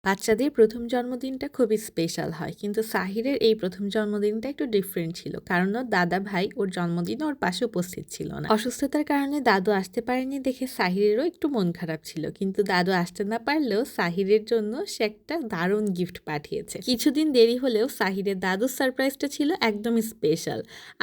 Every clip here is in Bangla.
বাচ্চাদের প্রথম জন্মদিনটা খুবই স্পেশাল হয়। কিন্তু সাহিরের এই প্রথম জন্মদিনটা একটু ডিফারেন্ট ছিল। কারণ ওর দাদা ভাই ওর জন্মদিনে ওর পাশে উপস্থিত ছিল না। অসুস্থতার কারণে দাদু আসতে পারেনি দেখে সাহিরেরও একটু মন খারাপ ছিল। কিন্তু দাদু আসতে না পারলেও সাহিরের জন্য সে একটা দারুণ গিফট পাঠিয়েছে। কিছুদিন দেরি হলেও সাহিরের দাদুর সারপ্রাইজটা ছিল একদমই স্পেশাল।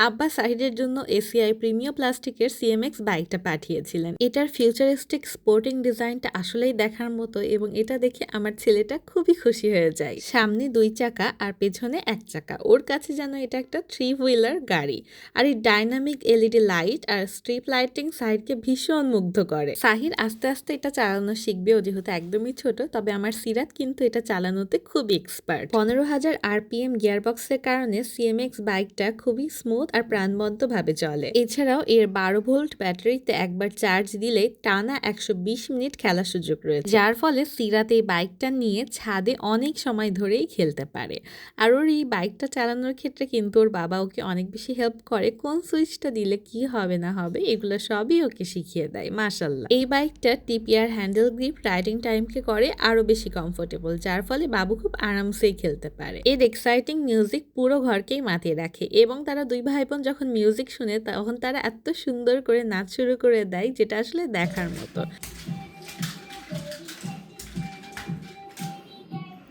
আব্বা সাহিরের জন্য এসিআই প্রিমিয়াম প্লাস্টিকের সিএমএক্স বাইকটা পাঠিয়েছিলেন। এটার ফিউচারিস্টিক স্পোর্টিং ডিজাইনটা আসলেই দেখার মতো এবং এটা দেখে আমার ছেলেটা খুবই খুশি হয়ে যায়। সামনে 2 চাকা আর পেছনে 1 চাকা। ওর কাছে যেন এটা একটা 3 হুইলার গাড়ি। আর এই ডাইনামিক এলইডি লাইট আর স্ট্রিপ লাইটিং সাহিরকে ভীষণ মুগ্ধ করে। সাহির আস্তে আস্তে এটা চালানো শিখবে, ও যেহেতু একদমই ছোট। তবে আমার সিরাত কিন্তু এটা চালানোতে খুবই এক্সপার্ট। 15,000 আরপিএম গিয়ারবক্সের কারণে সিএমএক্স বাইকটা খুবই স্মুথ আর প্রাণবন্ত ভাবে চলে। এছাড়াও এর 12 ভোল্ট ব্যাটারিতে একবার চার্জ দিলে টানা 120 মিনিট খেলার সুযোগ রয়েছে, যার ফলে সিরাত এই বাইকটা নিয়ে ছাদে অনেক সময় ধরেই খেলতে পারে। আর ওর এই বাইকটা চালানোর ক্ষেত্রে কিন্তু ওর বাবা ওকে অনেক বেশি হেল্প করে। কোন সুইচটা দিলে কি হবে না হবে এগুলো সবই ওকে শিখিয়ে দেয়। মাশাআল্লাহ, এই বাইকটা টিপিআর হ্যান্ডেল গ্রিপ রাইডিং টাইমকে করে আরো বেশি কমফোর্টেবল, যার ফলে বাবু খুব আরামসেই খেলতে পারে। এর এক্সাইটিং মিউজিক পুরো ঘরকেই মাতিয়ে রাখে এবং তারা 2 ভাই বোন যখন মিউজিক শুনে তখন তারা এত সুন্দর করে নাচ শুরু করে দেয়, যেটা আসলে দেখার মতো।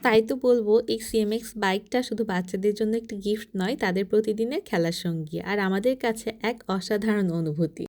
তাই তো বলবো এই সিএমএক্স বাইকটা শুধু বাচ্চাদের জন্য একটি গিফট নয়, তাদের প্রতিদিনের খেলার সঙ্গী আর আমাদের কাছে এক অসাধারণ অনুভূতি।